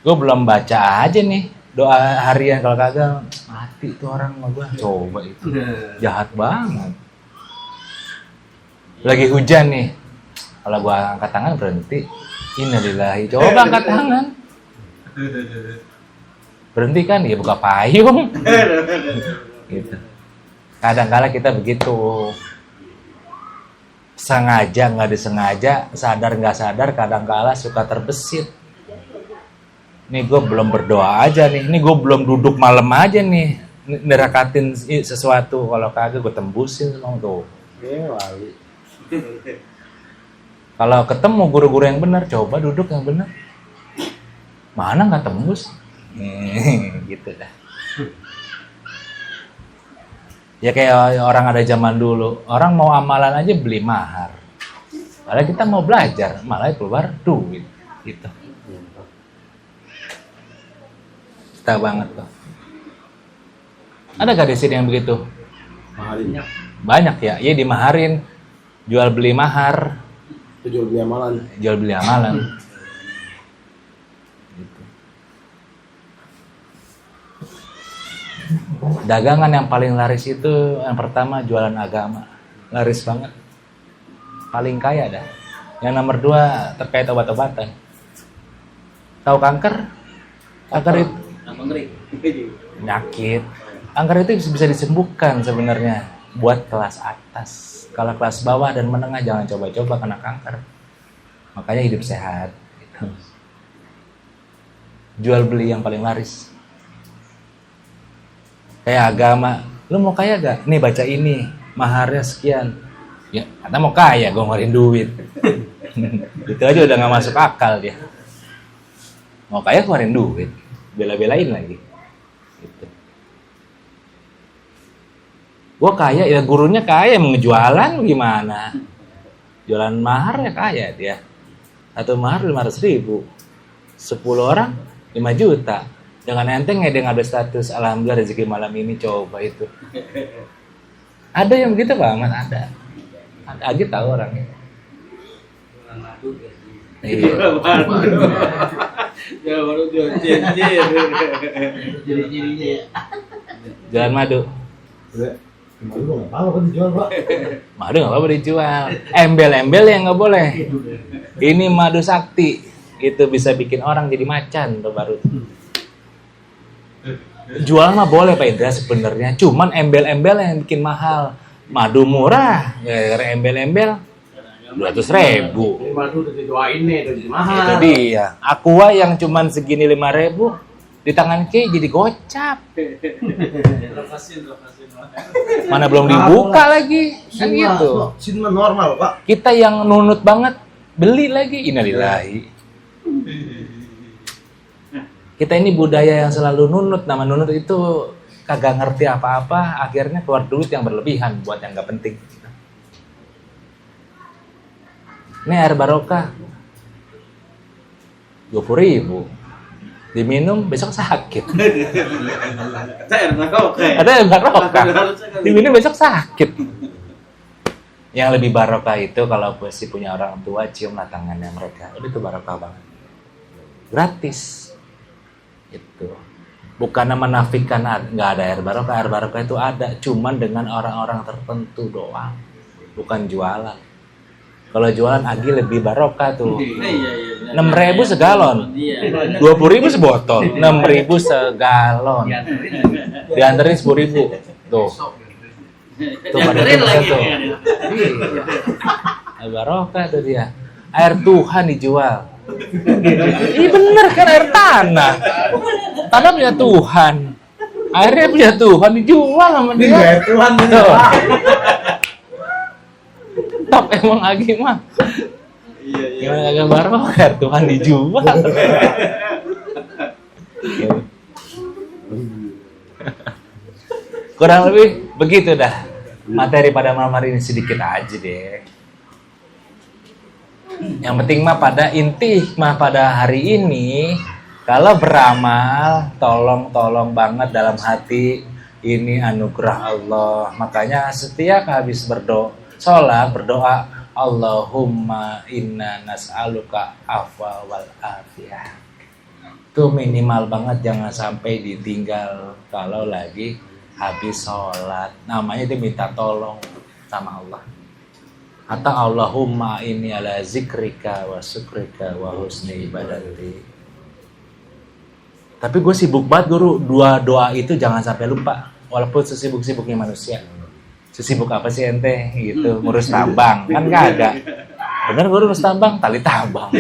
Gue belum baca aja nih doa harian, kalau kagak mati tuh orang sama gue. Coba itu jahat banget. Lagi hujan nih, kalau gue angkat tangan berhenti. Innalillahi. Coba angkat tangan. Berhenti kan, ya buka payung. Gitu. Kadang-kala kita begitu. Sengaja nggak disengaja, sadar nggak sadar, kadang-kala suka terbesit. Nih gue belum berdoa aja nih, gue belum duduk malam aja nih, nerakatin sesuatu. Kalau kagak gue tembusin semua tuh. Kalau ketemu guru-guru yang benar, coba duduk yang benar. Mana nggak tembus? Gitu dah. Ya kayak orang ada zaman dulu, orang mau amalan aja beli mahar. Padahal kita mau belajar, malah keluar duit. Gitu. Kita banget tuh. Ada gak di sini yang begitu? Maharinnya. Banyak ya, iya dimaharin. Jual beli mahar. Itu jual beli amalan. Jual beli amalan. Gitu. Dagangan yang paling laris itu yang pertama jualan agama. Laris banget. Paling kaya dah. Yang nomor 2 terkait obat-obatan. Tahu kanker? Kanker itu penyakit. Kanker itu bisa disembuhkan sebenarnya buat kelas atas. Kalau kelas bawah dan menengah jangan coba-coba kena kanker. Makanya hidup sehat. Gitu. Jual beli yang paling laris. Kayak agama, lu mau kaya gak? Nih baca ini, maharnya sekian. Ya, kata mau kaya, gue ngeluarin duit. Itu aja udah gak masuk akal dia. Mau kaya keluarin duit, bela-belain lagi. Gitu. Gue kaya, ya gurunya kaya, mengejualan gimana? Jualan mahar ya kaya dia. Satu mahar 500.000. 10 orang 5 juta. Dengan enteng ya dia ada status, alhamdulillah rezeki malam ini, coba itu. Ada yang begitu Pak Ahmad, ada. Aja tahu orangnya. makan madu jadi Iya. Ya baru dia cincin. ciri-cirinya ya. Jualan madu. Malu nggak tahu kan dijual Pak. Madu nggak apa-apa dijual. Embel-embel yang nggak boleh. Ini madu sakti. Itu bisa bikin orang jadi macan tuh baru. Jual mah boleh Pak Indra sebenarnya. Cuman embel-embel yang bikin mahal. Madu murah, gara-gara embel-embel 200.000. Madu udah didoain nih, udah jadi mahal. Itu dia. Aqua yang cuman segini 5.000 di tangan Ki jadi gocap. Lepasin. Mana belum dibuka lagi. Kan gitu. Sin mah normal Pak. Kita yang nunut banget beli lagi. Innalillahi. Kita ini budaya yang selalu nunut. Nama nunut itu kagak ngerti apa-apa, akhirnya keluar duit yang berlebihan buat yang nggak penting. Ini air barokah 20.000 diminum besok sakit. Saya narkoba. Ada air barokah diminum besok sakit. Yang lebih barokah itu kalau masih punya orang tua, ciumlah tangannya mereka. Itu barokah banget. Gratis. Itu. Bukan menafikan nggak ada air barokah. Air barokah itu ada, cuman dengan orang-orang tertentu doang. Bukan jualan. Kalau jualan Agi lebih barokah tuh. Iya. 6.000 segalon. Iya. 20.000 sebotol. 6.000 segalon. Dianterin 10.000. Tuh. Tuh pada Dianterin lagi. tuh. Iya. Air barokah tuh dia. Air Tuhan dijual. Iya bener kan air tanah. Tanah punya Tuhan. Airnya punya Tuhan dijual sama dia. Tuhan Tuh. Top emang Agi mah. Iya. Gimana agak barokah air Tuhan dijual. Kurang lebih begitu dah. Materi pada malam hari ini sedikit aja deh. Yang penting mah pada inti mah pada hari ini kalau beramal tolong banget dalam hati ini anugerah Allah. Makanya setiap habis sholat berdoa Allahumma inna nas'aluka afwa wal afiyah. Itu minimal banget, jangan sampai ditinggal kalau lagi habis sholat. Namanya itu minta tolong sama Allah. Atau Allahumma inni ala zikrika wa syukrika wa husni ibadati. Tapi gue sibuk banget guru, dua doa itu jangan sampai lupa. Walaupun sesibuk-sibuknya manusia. Sesibuk apa sih ente gitu, ngurus tambang kan kagak. Bener guru ngurus tambang, tali tambang.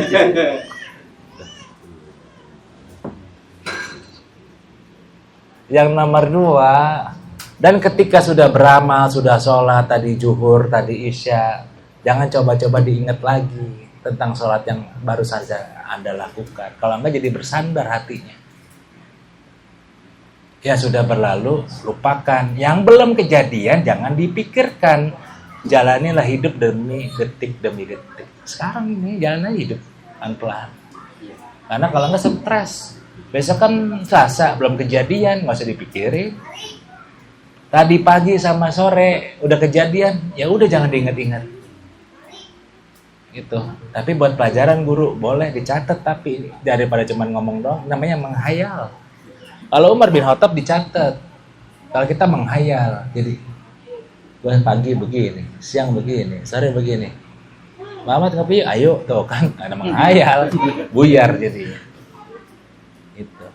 Yang nomor 2, dan ketika sudah beramal, sudah sholat, tadi zuhur, tadi isya, jangan coba-coba diingat lagi tentang sholat yang baru saja Anda lakukan. Kalau enggak jadi bersandar hatinya. Ya sudah berlalu, lupakan. Yang belum kejadian jangan dipikirkan. Jalanilah hidup demi detik demi detik. Sekarang ini jalan aja hidup pelan-pelan. Karena kalau enggak stres. Besok kan Selasa, belum kejadian, nggak usah dipikirin. Tadi pagi sama sore udah kejadian, ya udah jangan diingat-ingat. Gitu. Tapi buat pelajaran guru boleh dicatat, tapi daripada cuma ngomong doang, namanya menghayal. Kalau Umar bin Khattab dicatat. Kalau kita menghayal, jadi buat pagi begini, siang begini, sore begini. Muhammad ngopi, ayo tuh kan, ada menghayal, buyar jadi. Itu.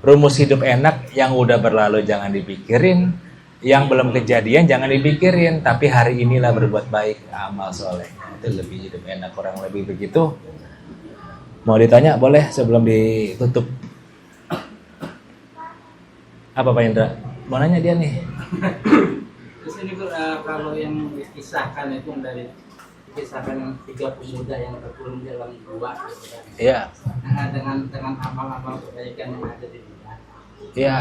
Rumus hidup enak yang udah berlalu jangan dipikirin, yang belum kejadian jangan dipikirin, tapi hari inilah berbuat baik, amal soleh. Itu lebih hidup enak, kurang lebih begitu. Mau ditanya boleh sebelum ditutup. Apa Pak Indra? Mau nanya dia nih. Terus ini kalau yang dikisahkan itu dari kisahkan 3 pemuda yang terkurung dalam gua gitu kan. Iya. Nah, dengan amal-amal kebaikan yang ada di dunia. Iya.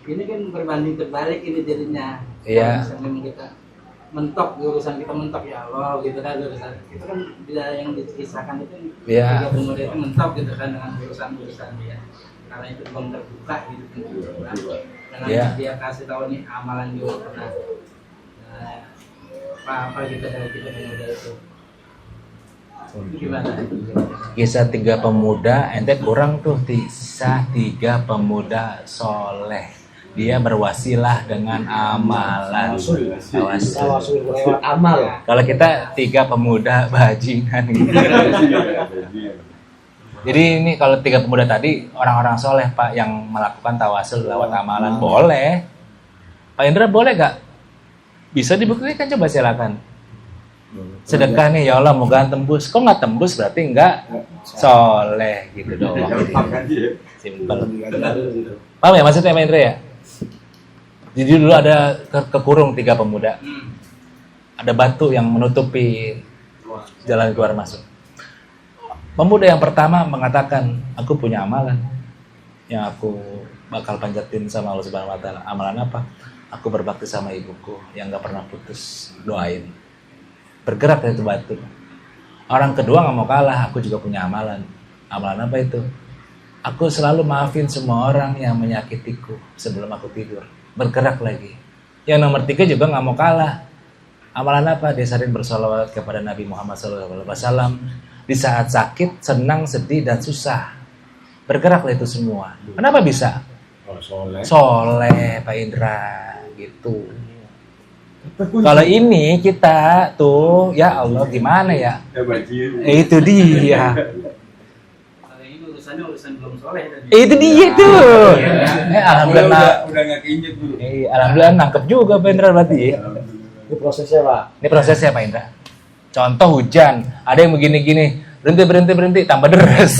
Ini kan berbanding terbalik ini jadinya. Iya. Misalnya kita mentok urusan kita mentok ya Allah gitu kan urusan itu kan yang dikisahkan itu Iya. 3 pemuda itu mentok gitu kan dengan urusan dia. Karena itu belum terbuka gitu kan. Dengan Iya. dia kasih tahu nih amalan dia pernah apa gitu dari 3 pemuda itu. Gimana? Kisah 3 pemuda, ente kurang tuh kisah 3 pemuda soleh. Dia berwasilah dengan amalan. Tawasul lewat amal. Kalau kita 3 pemuda bajingan gitu. Jadi ini kalau 3 pemuda tadi orang-orang soleh Pak yang melakukan tawasul lewat amalan boleh. Pak Indra boleh gak? Bisa dibuktikan, coba silakan. Sedekah nih, ya Allah moga tembus. Kok nggak tembus berarti nggak soleh gitu doang. Simpel. Paham ya maksudnya Pak Indra ya? Jadi dulu ada kekurung 3 pemuda. Ada batu yang menutupi jalan keluar masuk. Pemuda yang pertama mengatakan, aku punya amalan yang aku bakal panjatin sama Allah Subhanahu Wa Taala. Amalan apa? Aku berbakti sama ibuku yang nggak pernah putus doain. Bergerak dari itu batu. Orang kedua nggak mau kalah, aku juga punya amalan. Amalan apa itu? Aku selalu maafin semua orang yang menyakitiku sebelum aku tidur. Bergerak lagi. Yang nomor 3 juga nggak mau kalah. Amalan apa? Dia sering bersolawat kepada Nabi Muhammad SAW di saat sakit, senang, sedih, dan susah. Bergeraklah itu semua. Kenapa bisa? Soleh Pak Indra gitu. Kalau ini kita tuh ya Allah gimana ya? Itu dia. Kalau ini urusan belum soleh tadi. Itu dia tuh. Alhamdulillah. Udah nggak keinjek dulu. Alhamdulillah nangkep juga Pak Indra berarti. Ini prosesnya Pak. Ini prosesnya Pak Indra. Contoh hujan, ada yang begini-gini, berhenti tambah deres.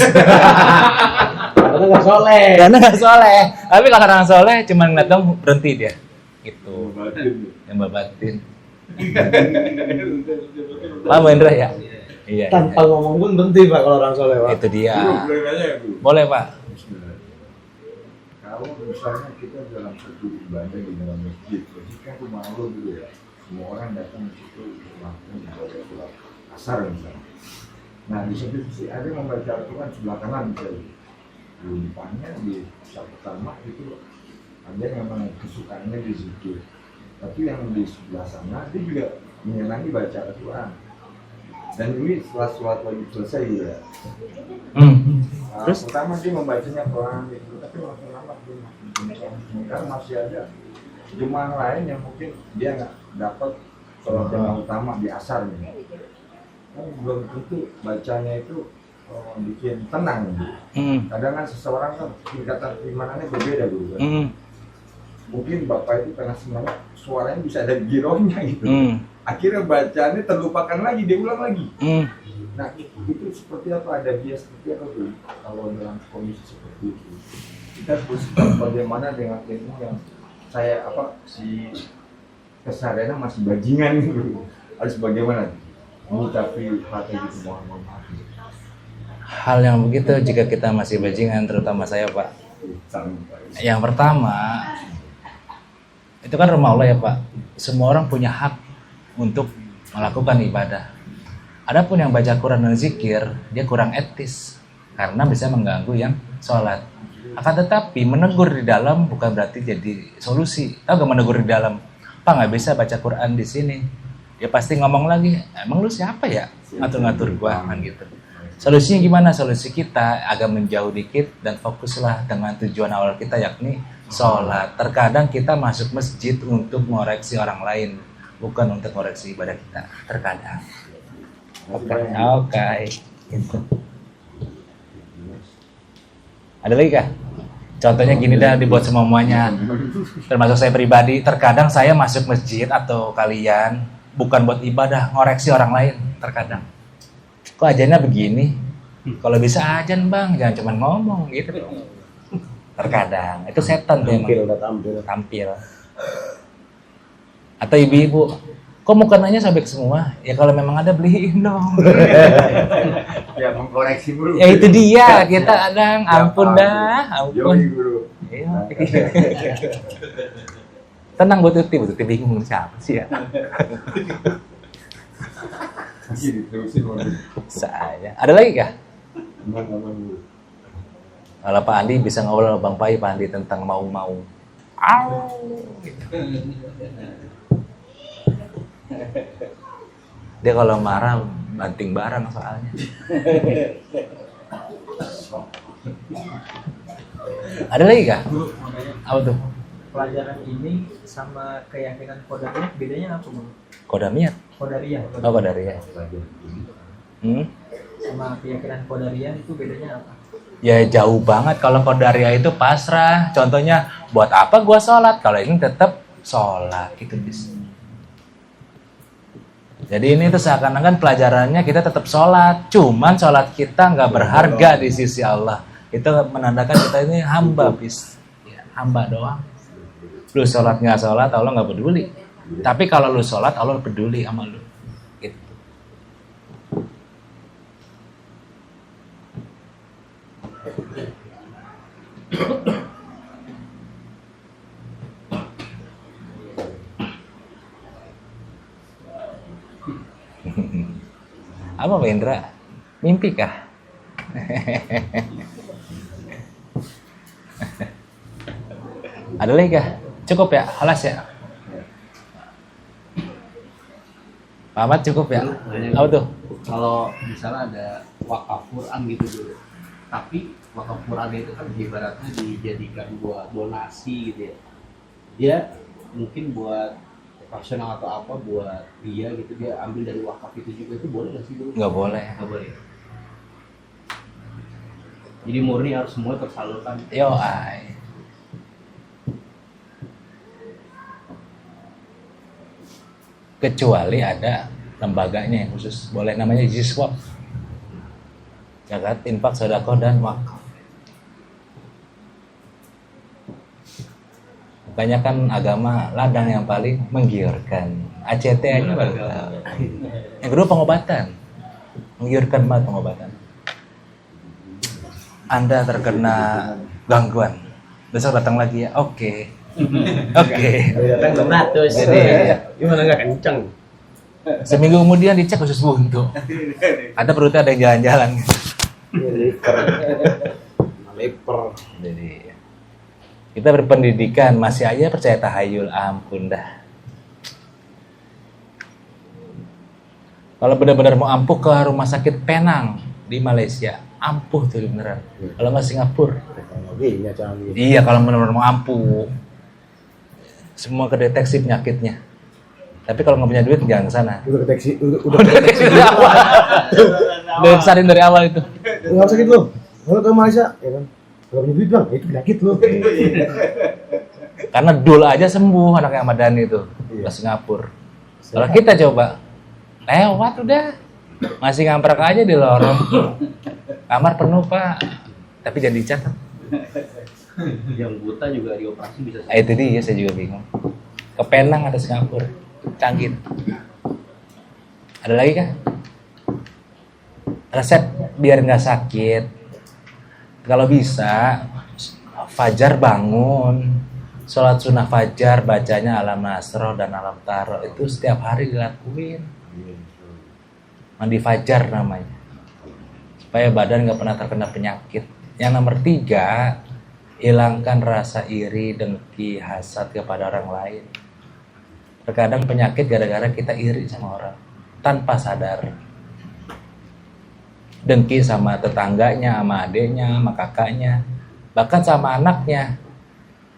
Karena nggak soleh. Karena nggak soleh. Tapi kalau orang soleh cuma ngeliat dong berhenti dia. Gitu. Yang batin. Paham Indra ya? Iya. Tanpa ngomong pun berhenti Pak kalau orang soleh Pak. Itu dia. Boleh Pak. Kalau misalnya kita dalam satu ibadah di dalam masjid, jadi kan rumah Allah dulu ya, semua orang datang di situ langsung ibadah sholat asar misalnya. Nah di satu sisi ada yang membaca Al-Quran sebelah kanan misalnya, di depannya di saat pertama itu ada yang memang kesukaannya di zikir, tapi yang di sebelah sana dia juga menyenangi baca Al-Quran. Dan ini setelah sholat wajib selesai ya. Terus pertama dia membacanya pelan gitu, tapi makin lama dia makin kencang. Sementara masih ada jemaah lain yang mungkin dia nggak dapat sholat yang utama di asar gitu. Kan belum tentu bacanya itu bikin tenang gitu. Kadang kan seseorang kan tingkatan keimanannya berbeda gitu kan. Mungkin bapak itu karena semangat suaranya bisa ada girohnya gitu. Akhirnya bacaannya terlupakan lagi, dia ulang lagi. Nah itu seperti apa, ada bias seperti apa tuh kalau dalam kondisi seperti itu? Kita harus bagaimana dengan ilmu yang saya si kesadarannya masih bajingan gitu. Harus bagaimana? Tapi hati gitu mohon maaf. Hal yang begitu jika kita masih bajingan, terutama saya Pak. Yang pertama, itu kan rumah Allah ya Pak. Semua orang punya hak untuk melakukan ibadah. Adapun yang baca Quran dan zikir, dia kurang etis karena bisa mengganggu yang sholat. Akan tetapi menegur di dalam bukan berarti jadi solusi. Tahu gak menegur di dalam? Pak nggak bisa baca Quran di sini. Dia pasti ngomong lagi, emang lu siapa ya ngatur-ngatur gua kan gitu. Solusinya gimana? Solusi kita agak menjauh dikit dan fokuslah dengan tujuan awal kita yakni sholat. Terkadang kita masuk masjid untuk mengoreksi orang lain, bukan untuk mengoreksi ibadah kita. Terkadang. Oke. Gitu. Ada lagi kah? Contohnya gini dah, dibuat semuanya. Termasuk saya pribadi, terkadang saya masuk masjid atau kalian bukan buat ibadah, ngoreksi orang lain. Terkadang. Kok ajannya begini? Kalau bisa ajan bang, jangan cuma ngomong gitu. Terkadang itu setan tuh emang. Tampil. Atau ibu-ibu, kok mukananya sobek semua? Ya kalau memang ada beliin dong. Ya mengkoreksi dulu. Ya itu dia, kita kadang ampun dah, ampun. Iya. Tenang Bu Tuti bingung siapa sih ya? Saya. Ada lagi kah? Kalau Pak Andi bisa ngobrol sama Bang Pai, Pak Andi tentang mau-mau. Dia kalau marah banting barang soalnya. Ada lagi kah? Apa tuh? Pelajaran ini sama keyakinan qadariyah bedanya apa, Bang? Kodamiyat. Qadariyah. Oh, qadariyah. Sama keyakinan qadariyah itu bedanya apa? Ya jauh banget. Kalau qadariyah itu pasrah. Contohnya, buat apa gua sholat? Kalau ini tetap sholat gitu bis. Jadi ini tuh seakan-akan pelajarannya kita tetap sholat. Cuman sholat kita nggak berharga di sisi Allah. Itu menandakan kita ini hamba bis. Ya, hamba doang. Lu sholat nggak sholat, Allah nggak peduli. Tapi kalau lu sholat, Allah peduli sama lu. Gitu. Apa Pak Indra? Mimpi kah? Ada lagi kah? Cukup ya? Halas ya? Pak Ahmad cukup ya? Apa tuh? Kalau misalnya ada wakaf Quran gitu dulu, tapi wakaf Quran itu kan ibaratnya dijadikan buat donasi gitu ya. Dia mungkin buat operasional atau apa buat dia gitu, dia ambil dari wakaf itu juga, itu boleh nggak sih dulu? Nggak boleh. Nggak boleh. Jadi murni harus semua tersalurkan. Yo ay. Kecuali ada lembaganya yang khusus, boleh namanya jiswab, zakat, infak, sedekah dan wakaf. Kebanyakan agama ladang yang paling menggiurkan. ACT aja baru tahu. Yang kedua pengobatan, menggiurkan banget pengobatan. Anda terkena gangguan, besok datang lagi ya, oke. Oke. Datang 600. Jadi Gimana nggak kencang? seminggu kemudian dicek khusus buntu. Ada perutnya ada yang jalan-jalan. Leper. Jadi kita berpendidikan masih aja percaya tahayul, ampun dah. Kalau benar-benar mau ampuh ke rumah sakit Penang di Malaysia, ampuh tuh beneran. Kalau nggak Singapura. Teknologinya canggih. Iya, kalau benar-benar mau ampuh. Semua kedeteksi penyakitnya. Tapi kalau nggak punya duit jangan ke sana. Udah deteksi, Udah deteksi dari awal. Udah kesarin dari awal itu. nggak usah gitu. Kalau ke Malaysia, ya kan? Kalau punya duit bang, itu penyakit lo. Karena dul aja sembuh anaknya Ahmad Dhani itu ke Singapura. Kalau kita coba lewat udah masih ngamprak aja di lorong. Kamar penuh Pak, tapi jangan dicatat. Yang buta juga dioperasi bisa. Itu dia saya juga bingung. Ke Penang atau Singapura, canggih. Ada lagi kah? Resep biar nggak sakit. Kalau bisa fajar bangun, sholat sunnah fajar, bacanya alam nasroh dan alam taro itu setiap hari dilakuin. Mandi fajar namanya, supaya badan nggak pernah terkena penyakit. Yang nomor 3, hilangkan rasa iri, dengki, hasad kepada orang lain. Terkadang penyakit gara-gara kita iri sama orang tanpa sadar. Dengki sama tetangganya, sama adeknya, sama kakaknya, bahkan sama anaknya.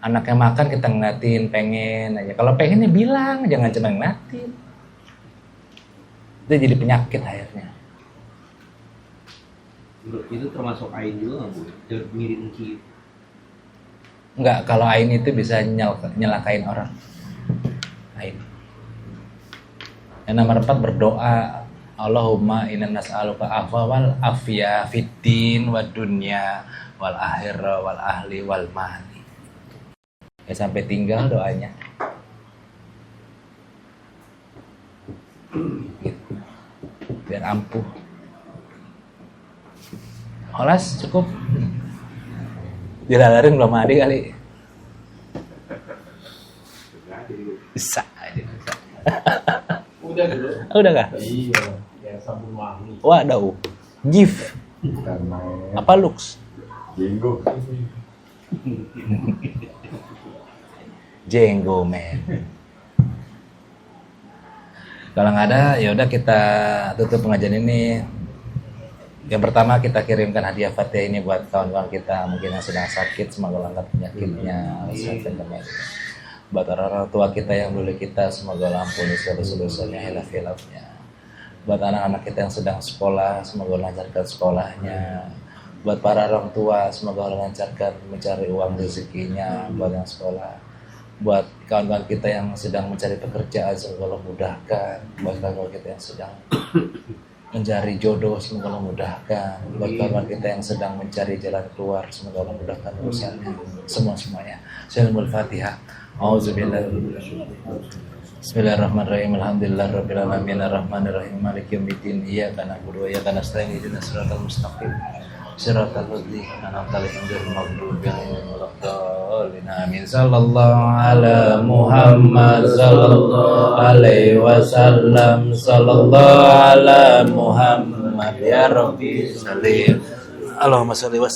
Anaknya makan kita ngeliatin, pengen aja. Kalau pengennya bilang, jangan cuma ngeliatin. Itu jadi penyakit akhirnya. Itu termasuk ain juga nggak Bu? Ngiri dengki. Enggak, kalau ain itu bisa nyelakain orang. Ain. Yang nomor 4 berdoa, Allahumma inna nas'aluka afwa wal afya fid din wad dunya wal akhirah wal ahli wal mali. Ya sampai tinggal doanya. Gitu. Biar ampuh. Olas cukup. Dilalarin belum ada kali. Bisa aja. Udah dulu. Udah kah? Iya, ya sabun wangi. Waduh. Gif. Karena Apa Lux? jenggo. Jenggo man. Kalau nggak ada, ya udah kita tutup pengajian ini. Yang pertama kita kirimkan hadiah Fatihah ini buat kawan-kawan kita mungkin yang sedang sakit, semoga Allah angkat penyakitnya, kesehatan kembali. Buat orang-orang tua kita yang dulu kita, semoga Allah ampuni segala dosa-dosanya, hilaf-hilafnya. Buat anak-anak kita yang sedang sekolah, semoga Allah lancarkan sekolahnya. Buat para orang tua, semoga Allah lancarkan mencari uang rezekinya buat yang sekolah. Buat kawan-kawan kita yang sedang mencari pekerjaan, semoga Allah mudahkan. Buat kawan-kawan kita yang sedang mencari jodoh, semoga Allah mudahkan. Buat kawan-kawan kita yang sedang mencari jalan keluar, semoga Allah mudahkan urusannya. Semuanya. Syahidul Fatihah. Bismillahirrahmanirrahim. Alhamdulillahirabbil alamin arrahmanirrahim maliki yaumiddin iyyaka na'budu wa iyyaka nasta'in ihdinas siratal mustaqim siratal ladzina an'amta 'alaihim ghairil maghdubi 'alaihim waladdallin. Amin. Sallallahu ala Muhammad sallallahu alaihi wasallam. Sallallahu ala Muhammad ya Rabbi sallim. Allahumma shalli wa